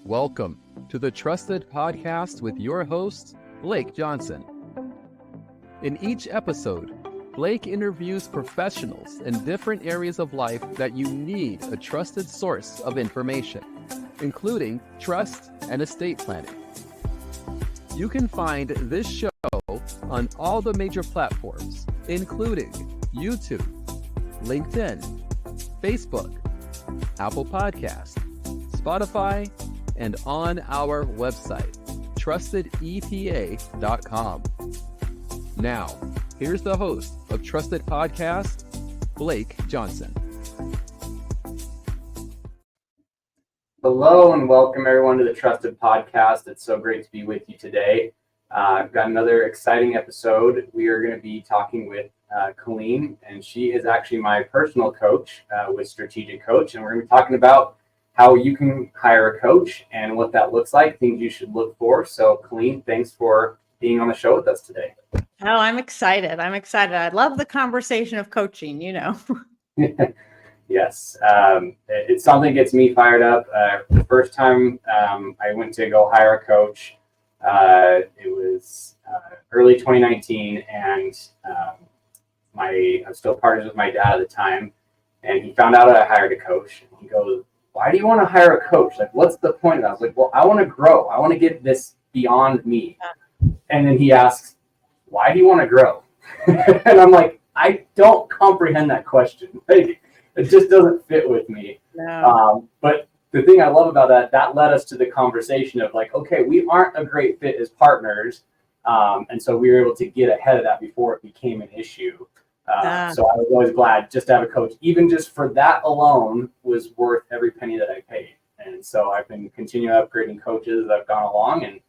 Welcome to the Trusted Podcast with your host, Blake Johnson. In each episode, Blake interviews professionals in different areas of life that you need a trusted source of information, including trust and estate planning. You can find this show on all the major platforms, including YouTube, LinkedIn, Facebook, Apple Podcasts, Spotify, and on our website, trustedepa.com. Now, here's the host of Trusted Podcast, Blake Johnson. Hello and welcome everyone to the Trusted Podcast. It's so great to be with you today. I've got another exciting episode. We are going to be talking with Colleen, and she is actually my personal coach with Strategic Coach, and we're going to be talking about how you can hire a coach and what that looks like, things you should look for. So Colleen, thanks for being on the show with us today. Oh, I'm excited. I love the conversation of coaching, Yes, it's something that gets me fired up. The first time I went to go hire a coach, it was early 2019, and I was still partners with my dad at the time, and he found out I hired a coach. And he goes, "Why do you want to hire a coach? Like, what's the point?" And I was like, "Well, I want to grow. I want to get this beyond me." And then he asks, "Why do you want to grow?" And I'm like, I don't comprehend that question. Like, it just doesn't fit with me. No. But the thing I love about that led us to the conversation of like, okay, we aren't a great fit as partners. And so we were able to get ahead of that before it became an issue. So I was always glad just to have a coach, even just for that alone was worth every penny that I paid. And so I've been continuing upgrading coaches as I've gone along, and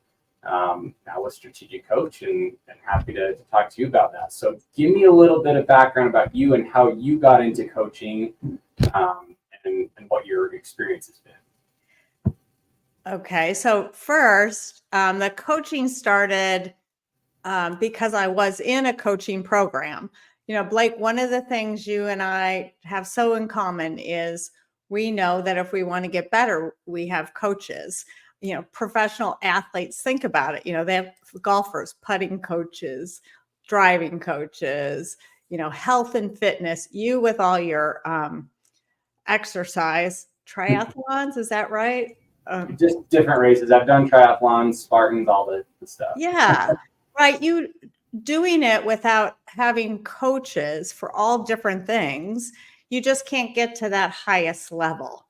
now with Strategic Coach, and happy to talk to you about that. So give me a little bit of background about you and how you got into coaching, and what your experience has been. Okay. So first, the coaching started because I was in a coaching program. Blake, one of the things you and I have so in common is we know that if we want to get better, we have coaches. Professional athletes, think about it. They have golfers, putting coaches, driving coaches, health and fitness, you with all your exercise, triathlons, is that right? Just different races. I've done triathlons, Spartans, all the stuff. Yeah, right. You doing it without having coaches for all different things, you just can't get to that highest level.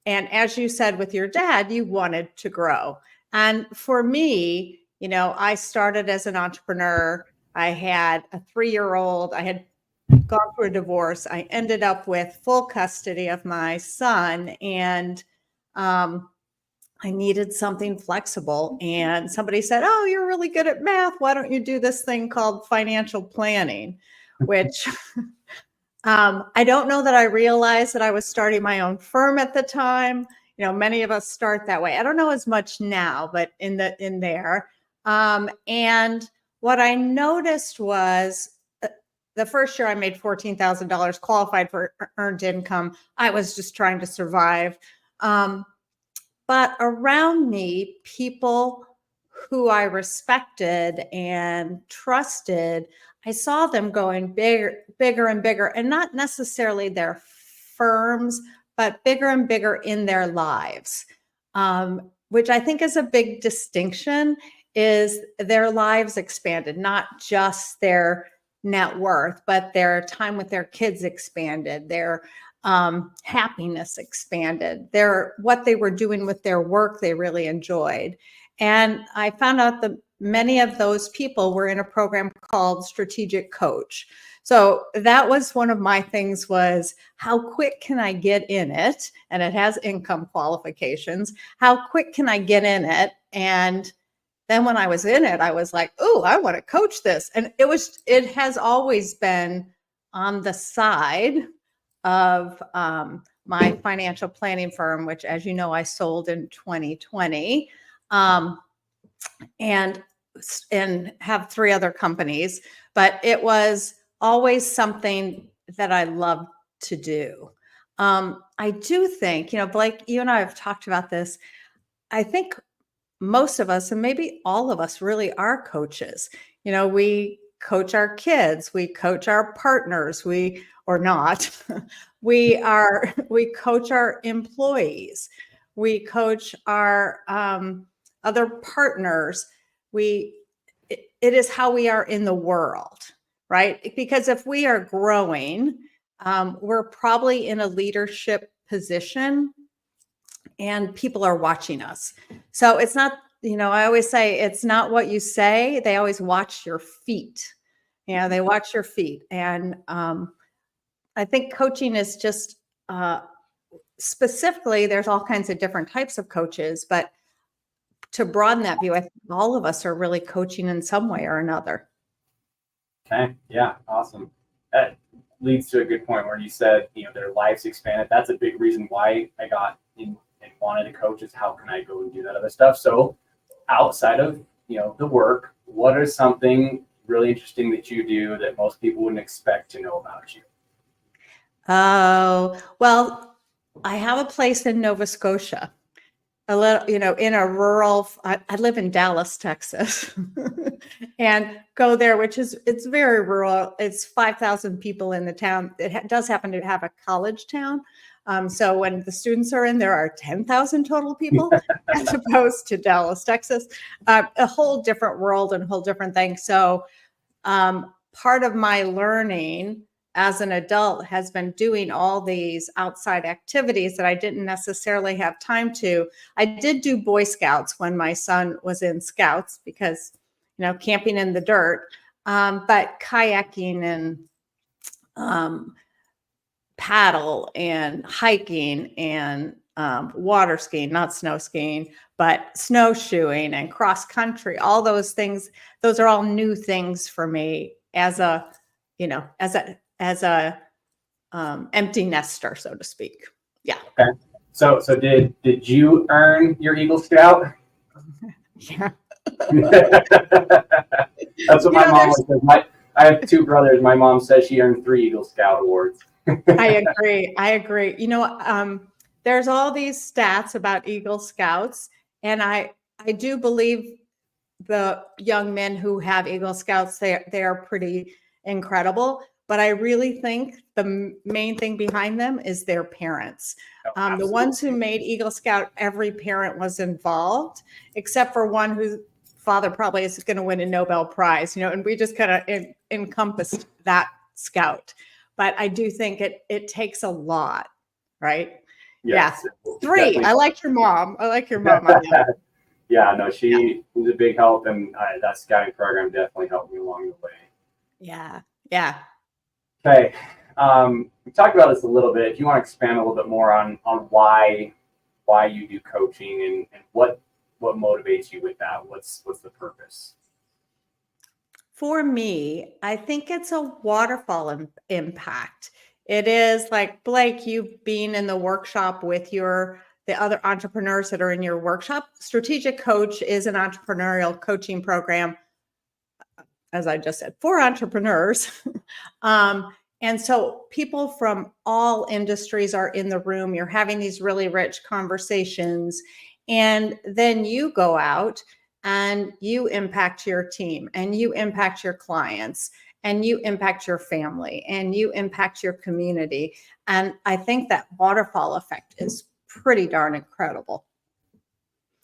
And as you said with your dad, you wanted to grow. And for me, I started as an entrepreneur. I had a 3-year-old. I had gone through a divorce. I ended up with full custody of my son, and I needed something flexible. And somebody said, "Oh, you're really good at math. Why don't you do this thing called financial planning?" Which I don't know that I realized that I was starting my own firm at the time. Many of us start that way. I don't know as much now, but in there. And what I noticed was the first year I made $14,000, qualified for earned income. I was just trying to survive. But around me, people who I respected and trusted, I saw them going bigger and bigger, and not necessarily their firms, but bigger and bigger in their lives, which I think is a big distinction, is their lives expanded, not just their net worth, but their time with their kids expanded, their happiness expanded, what they were doing with their work they really enjoyed. And I found out that many of those people were in a program called Strategic Coach. So that was one of my things, was how quick can I get in it? And it has income qualifications. How quick can I get in it? And then when I was in it, I was like, "Oh, I want to coach this." And it has always been on the side of my financial planning firm, which, as you know, I sold in 2020, and have 3 other companies. But it was always something that I loved to do. I do think, Blake, you and I have talked about this. I think most of us, and maybe all of us, really are coaches. We coach our kids, we coach our partners, or not. we coach our employees, we coach our other partners. It is how we are in the world, right? Because if we are growing, we're probably in a leadership position and people are watching us. So it's not, I always say it's not what you say. They always watch your feet. They watch your feet. And I think coaching is just specifically, there's all kinds of different types of coaches, but to broaden that view, I think all of us are really coaching in some way or another. Okay. Yeah. Awesome. That leads to a good point where you said, their lives expanded. That's a big reason why I got in and wanted to coach, is how can I go and do that other stuff? So outside of, the work, what is something really interesting that you do that most people wouldn't expect to know about you? Oh, well, I have a place in Nova Scotia, a little, in a rural, I live in Dallas, Texas, and go there, it's very rural. It's 5,000 people in the town. It does happen to have a college town. So when the students are in, there are 10,000 total people as opposed to Dallas, Texas, a whole different world and a whole different thing. So part of my learning as an adult has been doing all these outside activities that I didn't necessarily have time to. I did do Boy Scouts when my son was in Scouts because, camping in the dirt, but kayaking and paddle and hiking and water skiing, not snow skiing, but snowshoeing and cross country, all those things. Those are all new things for me as a empty nester, so to speak. Yeah. Okay. So did you earn your Eagle Scout? Yeah. That's what my mom always says. I have two brothers. My mom says she earned 3 Eagle Scout awards. I agree. There's all these stats about Eagle Scouts, and I do believe the young men who have Eagle Scouts, they are pretty incredible. But I really think the main thing behind them is their parents. The ones who made Eagle Scout, every parent was involved, except for one whose father probably is going to win a Nobel Prize, and we just kind of encompassed that scout. But I do think it takes a lot, right? Yes, yeah. 3. I like your mom. On that. Yeah, no, she was a big help, and that scouting program definitely helped me along the way. Yeah. Okay, we talked about this a little bit. If you want to expand a little bit more on why you do coaching and what motivates you with that, what's the purpose? For me, I think it's a waterfall impact. It is like, Blake, you being in the workshop with the other entrepreneurs that are in your workshop. Strategic Coach is an entrepreneurial coaching program, as I just said, for entrepreneurs. And so people from all industries are in the room. You're having these really rich conversations. And then you go out and you impact your team and you impact your clients and you impact your family and you impact your community. And I think that waterfall effect is pretty darn incredible.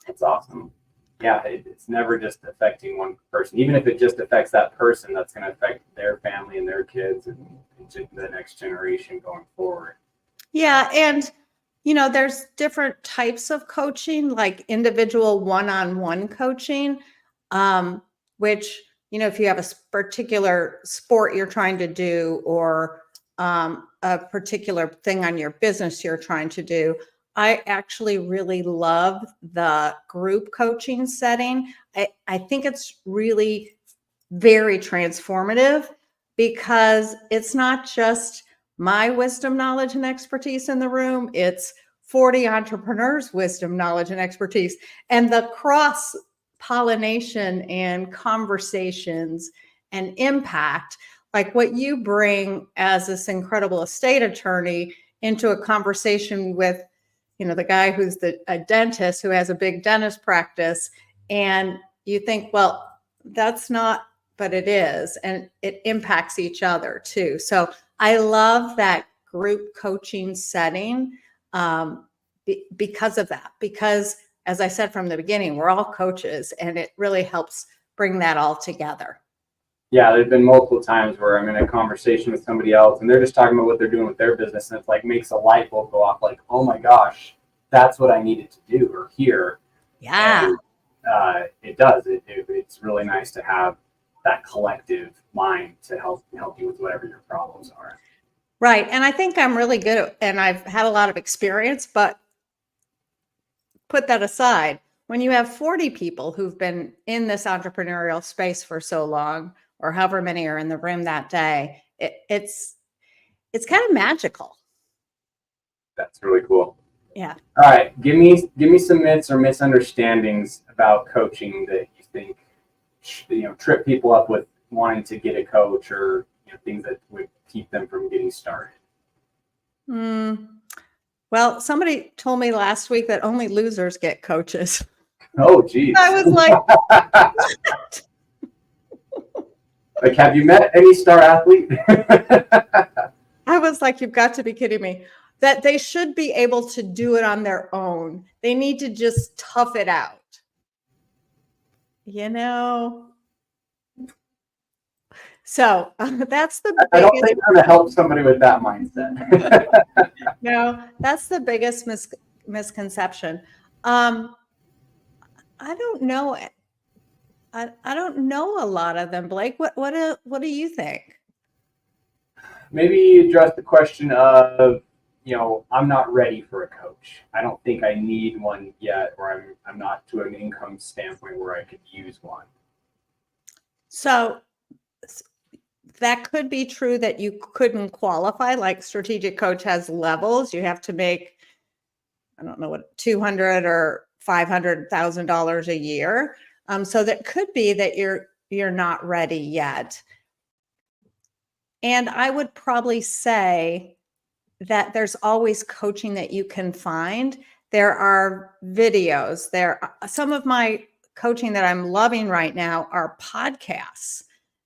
That's awesome. Yeah, it's never just affecting one person. Even if it just affects that person, that's going to affect their family and their kids and the next generation going forward. Yeah. And, there's different types of coaching, like individual one-on-one coaching, which, if you have a particular sport you're trying to do or a particular thing on your business you're trying to do, I actually really love the group coaching setting. I think it's really very transformative because it's not just my wisdom, knowledge, and expertise in the room. It's 40 entrepreneurs' wisdom, knowledge, and expertise. And the cross pollination and conversations and impact, like what you bring as this incredible estate attorney into a conversation with the guy who's a dentist who has a big dentist practice, and you think, well, that's not, but it is, and it impacts each other too. So I love that group coaching setting because of that, because as I said from the beginning, we're all coaches, and it really helps bring that all together. Yeah, there's been multiple times where I'm in a conversation with somebody else and they're just talking about what they're doing with their business, and it's like makes a light bulb go off, like, oh my gosh, that's what I needed to do or hear. Yeah. And it does. It's really nice to have that collective mind to help you with whatever your problems are. Right. And I think I'm really good at, and I've had a lot of experience, but put that aside. When you have 40 people who've been in this entrepreneurial space for so long, or however many are in the room that day, it's kind of magical. That's really cool. Yeah. All right, give me some myths or misunderstandings about coaching that you think trip people up with wanting to get a coach, or things that would keep them from getting started. Well, somebody told me last week that only losers get coaches. Oh, geez. I was like, like, have you met any star athlete? I was like, you've got to be kidding me. That they should be able to do it on their own. They need to just tough it out. So that's the biggest. I don't think I'm going to help somebody with that mindset. No, that's the biggest misconception. I don't know. I don't know a lot of them, Blake. What do you think? Maybe address the question of, I'm not ready for a coach. I don't think I need one yet, or I'm not to an income standpoint where I could use one. So that could be true that you couldn't qualify. Like Strategic Coach has levels. You have to make, I don't know what, $200,000 or $500,000 a year. So that could be that you're not ready yet. And I would probably say that there's always coaching that you can find. There are videos. Some of my coaching that I'm loving right now are podcasts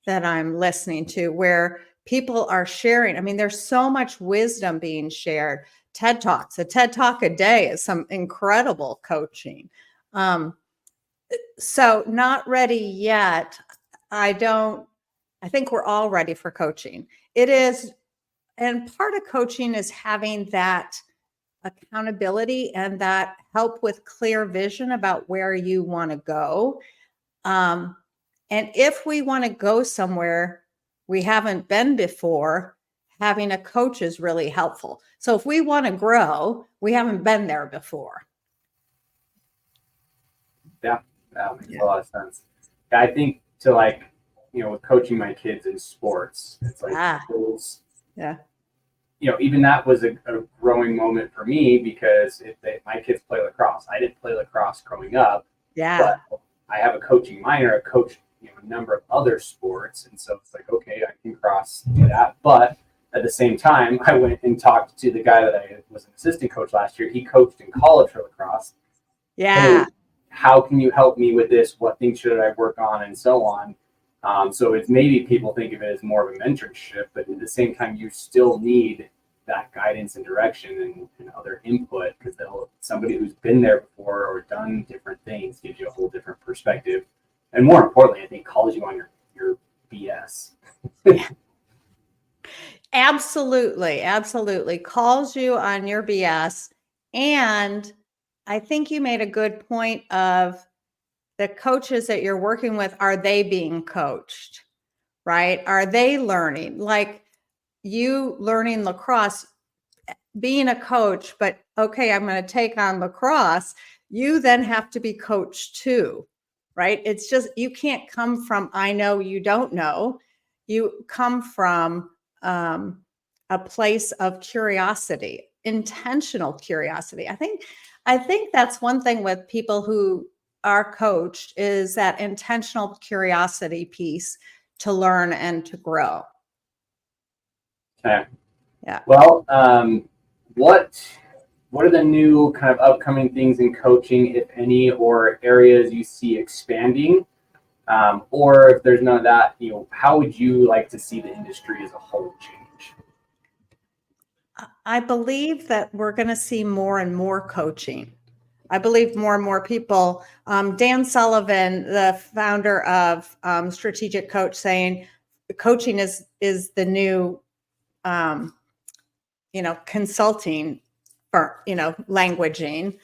that I'm listening to where people are sharing. I mean, there's so much wisdom being shared. TED Talks, a TED Talk a day is some incredible coaching. So not ready yet. I think we're all ready for coaching. It is. And part of coaching is having that accountability and that help with clear vision about where you want to go. And if we want to go somewhere we haven't been before, having a coach is really helpful. So if we want to grow, we haven't been there before. Yeah, that makes a lot of sense. I think with coaching my kids in sports, it's like those. Yeah. Even that was a growing moment for me because my kids play lacrosse. I didn't play lacrosse growing up. Yeah. But I have a coaching minor. I coach a number of other sports, and so it's like, okay, I can do that. But at the same time, I went and talked to the guy that I was an assistant coach last year. He coached in college for lacrosse. Yeah. Hey, how can you help me with this? What things should I work on, and so on. So it's maybe people think of it as more of a mentorship, but at the same time, you still need that guidance and direction and other input, because somebody who's been there before or done different things gives you a whole different perspective. And more importantly, I think calls you on your BS. Absolutely. Absolutely. Calls you on your BS. And I think you made a good point of the coaches that you're working with. Are they being coached? Right? Are they learning? Like you learning lacrosse, being a coach, but okay, I'm going to take on lacrosse. You then have to be coached too, right? It's just, you can't come from, I know you don't know. You come from a place of curiosity, intentional curiosity. I think that's one thing with people who are coached is that intentional curiosity piece to learn and to grow. Okay. Yeah. Well, what what are the new kind of upcoming things in coaching, if any, or areas you see expanding? Or if there's none of that, how would you like to see the industry as a whole change? I believe that we're going to see more and more coaching. I believe more and more people, Dan Sullivan, the founder of Strategic Coach, saying coaching is the new, consulting for, languaging.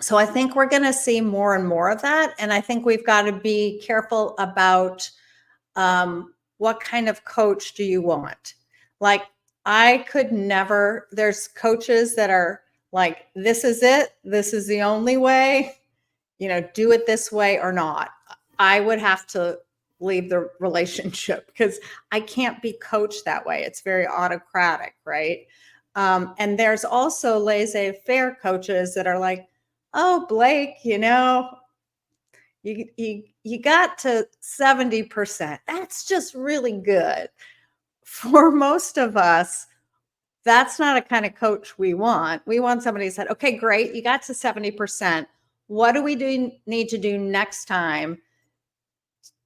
So I think we're going to see more and more of that. And I think we've got to be careful about what kind of coach do you want? Like, I could never, there's coaches that are like, this is it. This is the only way, do it this way or not. I would have to leave the relationship because I can't be coached that way. It's very autocratic, right? And there's also laissez-faire coaches that are like, oh, Blake, you got to 70%. That's just really good. For most of us, that's not a kind of coach we want. We want somebody who said, okay, great, you got to 70%. What do we need to do next time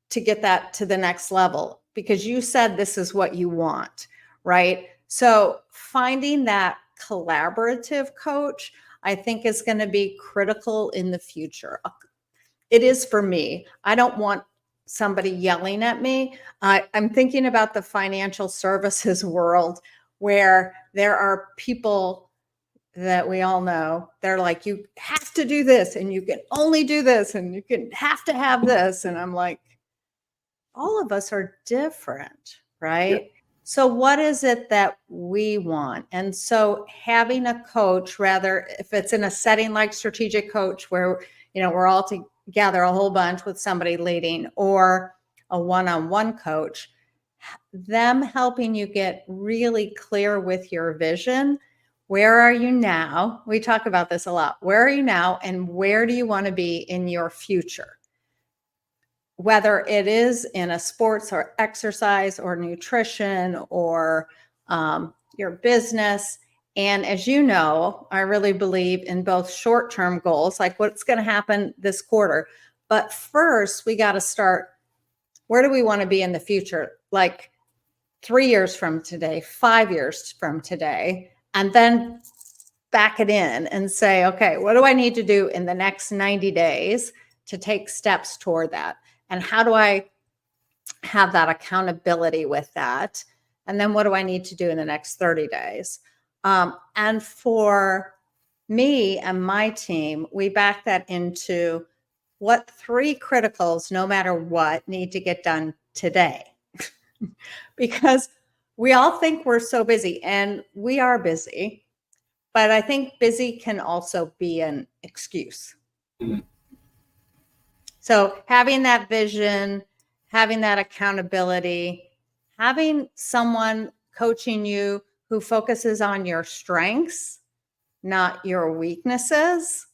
to get that to the next level? Because you said this is what you want, right? So finding that collaborative coach, I think, is going to be critical in the future. It is for me. I don't want somebody yelling at me. I'm thinking about the financial services world where there are people that we all know. They're like, you have to do this and you can only do this and you can have to have this. And I'm like, all of us are different, right? Yeah. So what is it that we want? And so having a coach, rather, if it's in a setting like Strategic Coach where, we're all together a whole bunch with somebody leading, or a one-on-one coach, them helping you get really clear with your vision. Where are you now? We talk about this a lot. Where are you now and where do you want to be in your future? Whether it is in a sports or exercise or nutrition or your business. And as you know, I really believe in both short-term goals, like what's going to happen this quarter. But first, we got to start, where do we want to be in the future? Like 3 years from today, 5 years from today, and then back it in and say, okay, what do I need to do in the next 90 days to take steps toward that? And how do I have that accountability with that? And then what do I need to do in the next 30 days? And for me and my team, we back that into what 3 criticals, no matter what, need to get done today. Because we all think we're so busy, and we are busy, but I think busy can also be an excuse. Mm-hmm. So having that vision, having that accountability, having someone coaching you who focuses on your strengths, not your weaknesses.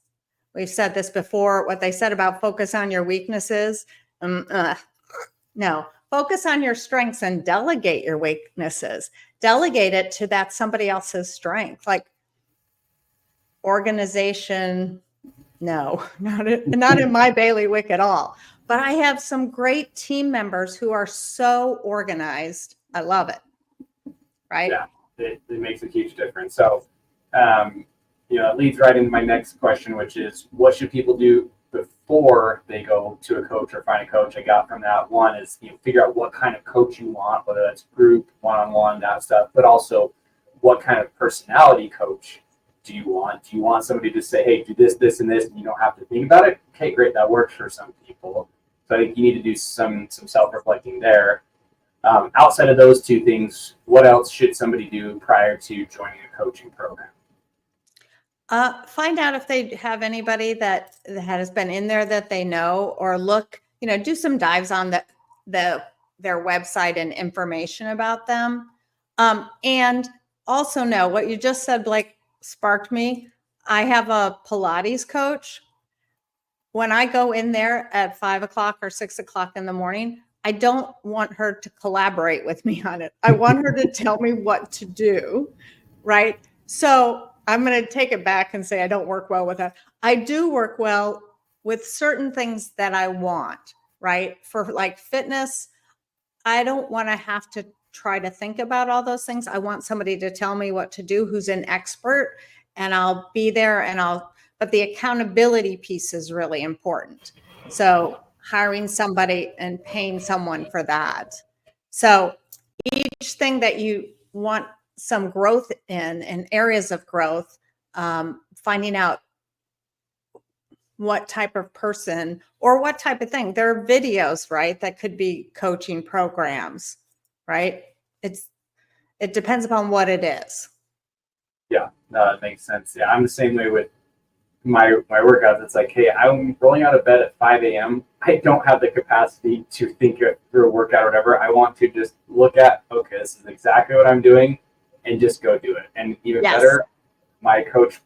We've said this before, what they said about focus on your weaknesses. No, focus on your strengths and delegate your weaknesses. Delegate it to that somebody else's strength, like organization. No, not in my bailiwick at all. But I have some great team members who are so organized. I love it. Right? Yeah, it makes a huge difference. So, it leads right into my next question, which is, what should people do before they go to a coach or find a coach? I got from that one is, figure out what kind of coach you want, whether that's group, one-on-one, that stuff, but also what kind of personality coach do you want? Do you want somebody to say, hey, do this, this, and this, and you don't have to think about it? Okay, great, that works for some people. So I think you need to do some self-reflecting there. Outside of those 2 things, what else should somebody do prior to joining a coaching program? Find out if they have anybody that has been in there that they know, or look, do some dives on their website and information about them. And also know what you just said, Blake, sparked me. I have a Pilates coach. When I go in there at 5 o'clock or 6 o'clock in the morning, I don't want her to collaborate with me on it. I want her to tell me what to do, right? So I'm going to take it back and say I don't work well with that. I do work well with certain things that I want, right? For like fitness, I don't want to have to try to think about all those things. I want somebody to tell me what to do who's an expert, and I'll be there but the accountability piece is really important. So hiring somebody and paying someone for that. So each thing that you want some growth in and areas of growth, finding out what type of person or what type of thing. There are videos, right, that could be coaching programs, right? It depends upon what it is. Yeah, no, that makes sense. Yeah, I'm the same way with my workouts. It's like, hey, I'm rolling out of bed at 5 a.m. I don't have the capacity to think through a workout or whatever. I want to just look at, okay, this is exactly what I'm doing, and just go do it. And even better, my coach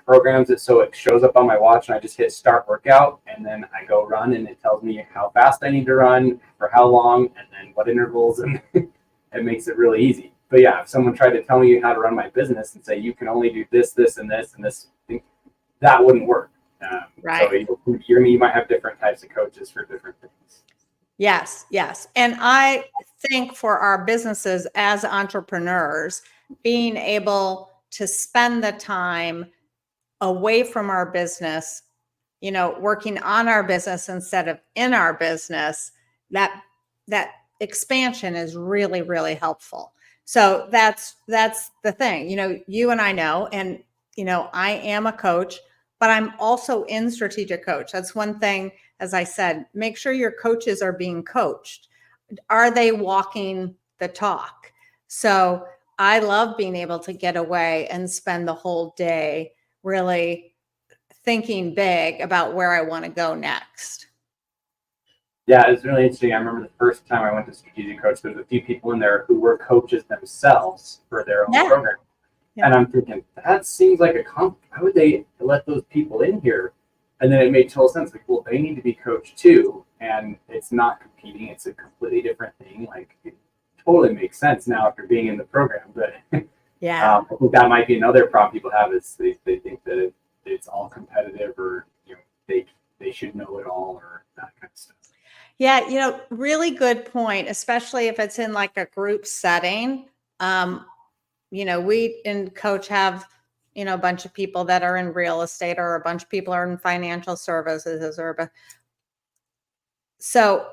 programs it so it shows up on my watch, and I just hit start workout, and then I go run, and it tells me how fast I need to run, for how long, and then what intervals, and it makes it really easy. But yeah, if someone tried to tell me how to run my business and say you can only do this, this, and this, and this, that wouldn't work. Right. So you might have different types of coaches for different things. Yes, yes. And I think for our businesses as entrepreneurs, being able to spend the time away from our business, working on our business instead of in our business, that expansion is really, really helpful. So that's the thing. You and I know, and I am a coach, but I'm also in strategic coach. That's one thing, as I said, make sure your coaches are being coached. Are they walking the talk? So I love being able to get away and spend the whole day really thinking big about where I want to go next. Yeah, it's really interesting. I remember the first time I went to strategic coach, there was a few people in there who were coaches themselves for their own program. Yeah. And I'm thinking, that seems like how would they let those people in here? And then it made total sense. Like, well, they need to be coached too. And it's not competing. It's a completely different thing. Like, it totally makes sense now after being in the program. But yeah, I think that might be another problem people have is they think that it's all competitive, or they should know it all, or that kind of stuff. Yeah, really good point, especially if it's in like a group setting. We in coach have, a bunch of people that are in real estate, or a bunch of people are in financial services, so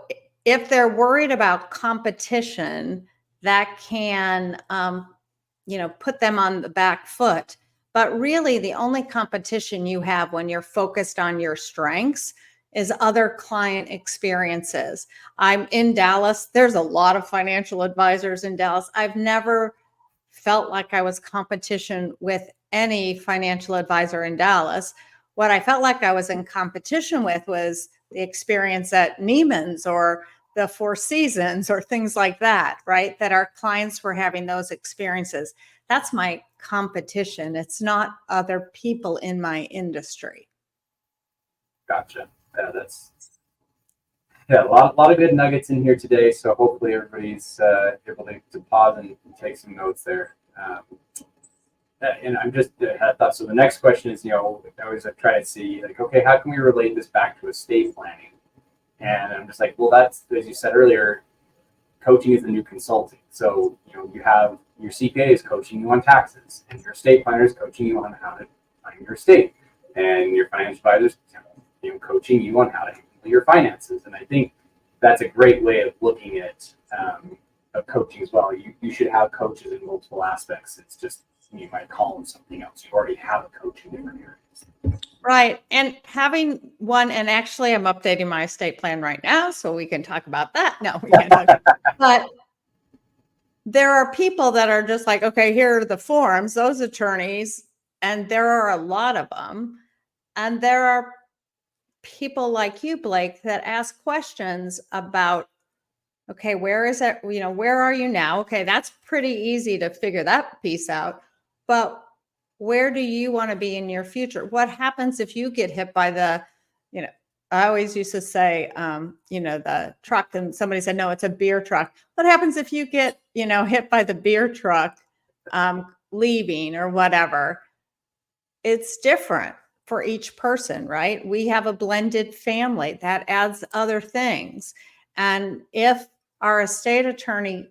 if they're worried about competition, that can, put them on the back foot. But really, the only competition you have when you're focused on your strengths is other client experiences. I'm in Dallas. There's a lot of financial advisors in Dallas. I've never felt like I was competition with any financial advisor in Dallas. What I felt like I was in competition with was the experience at Neiman's or the Four Seasons or things like that, right? That our clients were having those experiences. That's my competition. It's not other people in my industry. Gotcha. Yeah, a lot of good nuggets in here today. So hopefully everybody's able to pause and take some notes there. And I'm just had thought. So the next question is, I always try to see like, okay, how can we relate this back to estate planning? And I'm just like, well, that's, as you said earlier, coaching is the new consulting. So you have your CPA is coaching you on taxes, and your estate planner is coaching you on how to find your estate, and your financial advisors coaching you on how to handle your finances. And I think that's a great way of looking at of coaching as well. You should have coaches in multiple aspects. It's just you might call them something else. You already have a coach in different areas. Right. And having one, and actually I'm updating my estate plan right now, so we can talk about that. No, we can't talk about that. But there are people that are just like, okay, here are the forms, those attorneys, and there are a lot of them. And there are people like you, Blake, that ask questions about, okay, where is it? Where are you now? Okay, that's pretty easy to figure that piece out. But where do you want to be in your future? What happens if you get hit by I always used to say, the truck, and somebody said, no, it's a beer truck. What happens if you get, hit by the beer truck leaving or whatever? it's different for each person, right? We have a blended family that adds other things. And if our estate attorney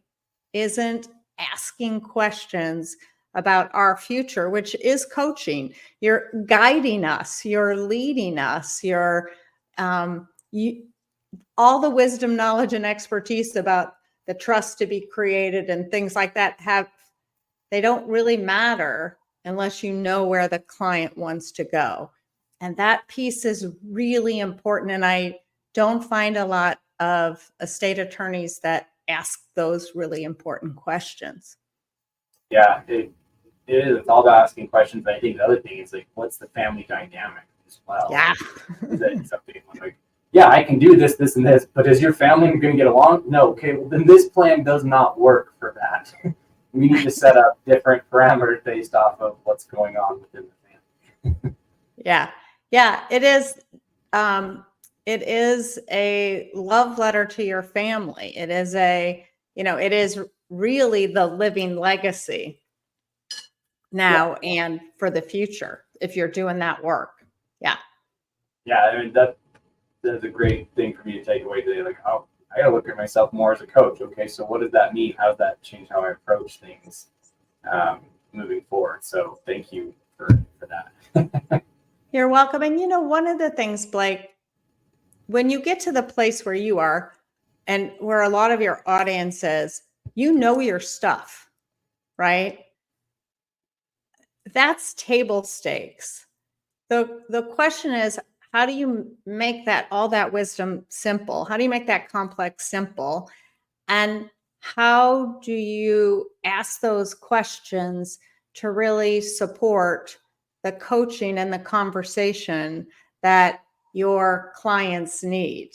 isn't asking questions about our future, which is coaching, you're guiding us, you're leading us, all the wisdom, knowledge, and expertise about the trust to be created and things like that they don't really matter unless you know where the client wants to go. And that piece is really important. And I don't find a lot of estate attorneys that ask those really important questions. Yeah, it is. It's all about asking questions. But I think the other thing is like, what's the family dynamic as well? Yeah. Is that something like, yeah, I can do this, this, and this, but is your family going to get along? No. Okay, well, then this plan does not work for that. We need to set up different parameters based off of what's going on within the family. Yeah, it is. It is a love letter to your family. It is it is really the living legacy now and for the future if you're doing that work. Yeah. Yeah, I mean that's a great thing for me to take away today. Like, oh, I gotta look at myself more as a coach. Okay, so what does that mean? How does that change how I approach things moving forward? So thank you for that. You're welcome. And one of the things, Blake, when you get to the place where you are and where a lot of your audience is, your stuff, right? That's table stakes. The question is, how do you make all that wisdom simple? How do you make that complex simple? And how do you ask those questions to really support the coaching and the conversation that your clients need?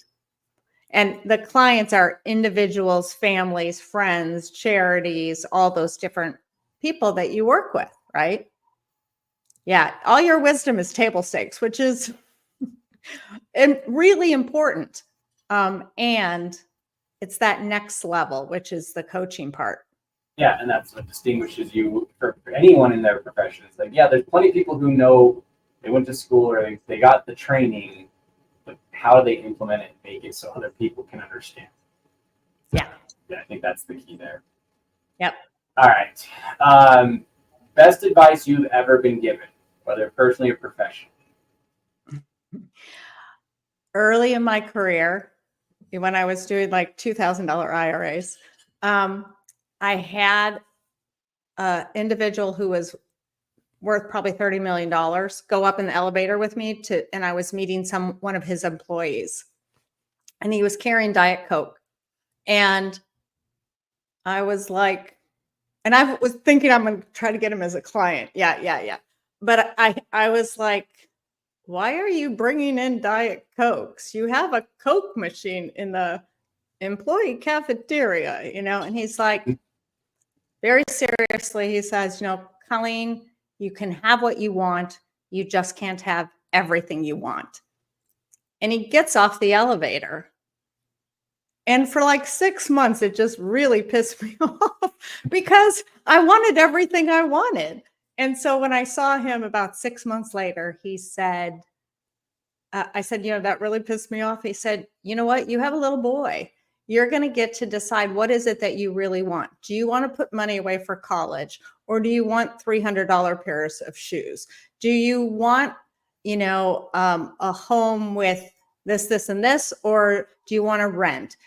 And the clients are individuals, families, friends, charities, all those different people that you work with, right? Yeah, all your wisdom is table stakes, which is really important. And it's that next level, which is the coaching part. Yeah, and that's what distinguishes you for anyone in their profession. It's like, yeah, there's plenty of people who know they went to school or they got the training, but how do they implement it and make it so other people can understand? Yeah. Yeah, I think that's the key there. Yep. All right. Best advice you've ever been given, whether personally or professionally? Early in my career, when I was doing like $2,000 IRAs, I had an individual who was worth probably $30 million go up in the elevator with me and I was meeting one of his employees, and he was carrying Diet Coke. And I was like, and I was thinking I'm going to try to get him as a client. Yeah. But I was like, why are you bringing in Diet Cokes? You have a Coke machine in the employee cafeteria, and he's like, very seriously, he says, Colleen, you can have what you want. You just can't have everything you want. And he gets off the elevator. And for like 6 months, it just really pissed me off because I wanted everything I wanted. And so when I saw him about 6 months later, he said, I said, that really pissed me off. He said, you know what? You have a little boy. You're going to get to decide what is it that you really want. Do you want to put money away for college, or do you want $300 pairs of shoes? Do you want, a home with this, and this, or do you want to rent?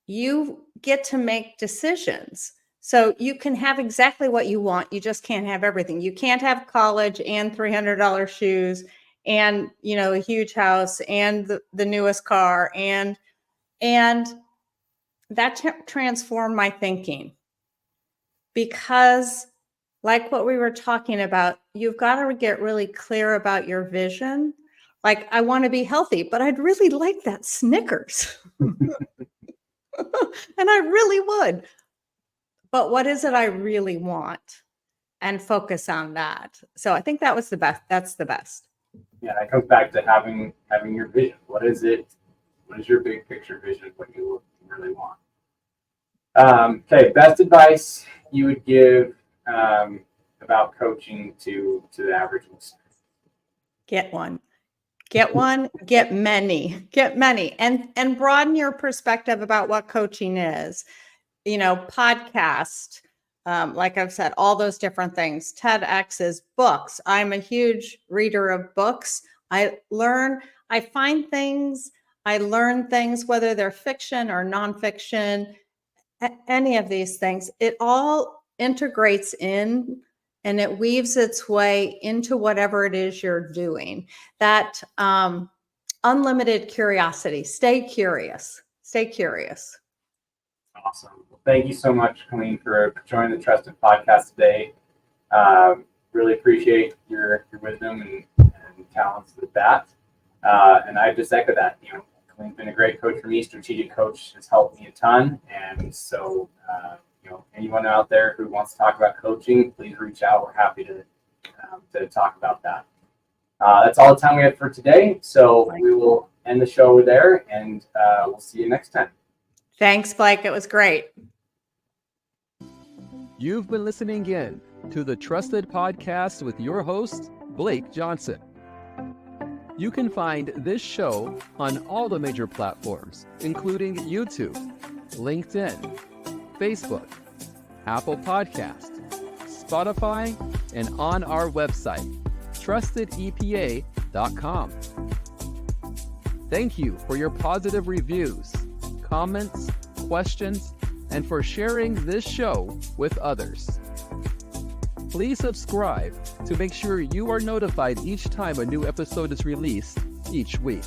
You get to make decisions. So you can have exactly what you want. You just can't have everything. You can't have college and $300 shoes and, a huge house and the newest car. And that transformed my thinking, because like what we were talking about, you've got to get really clear about your vision. Like, I want to be healthy, but I'd really like that Snickers. And I really would. But what is it I really want? And focus on that. So I think that was the best. That's the best. Yeah, it comes back to having your vision. What is it? What is your big picture vision of what you really want? Okay, best advice you would give a about coaching to the average listener? Get one. Get many, and broaden your perspective about what coaching is. Podcast, like I've said, all those different things. TEDx's, books. I'm a huge reader of books. I learn things, whether they're fiction or nonfiction, any of these things. It all integrates in, and it weaves its way into whatever it is you're doing. That unlimited curiosity. Stay curious. Awesome. Well, thank you so much, Colleen, for joining the Trusted Podcast today. Really appreciate your wisdom and talents with that. And I just echo that. Colleen's been a great coach for me. Strategic coach has helped me a ton. And so, anyone out there who wants to talk about coaching, please reach out. We're happy to talk about that. That's all the time we have for today. So we will end the show there, and we'll see you next time. Thanks, Blake. It was great. You've been listening in to the Trusted Podcast with your host, Blake Johnson. You can find this show on all the major platforms, including YouTube, LinkedIn, Facebook, Apple Podcasts, Spotify, and on our website, trustedepa.com. Thank you for your positive reviews, comments, questions, and for sharing this show with others. Please subscribe to make sure you are notified each time a new episode is released each week.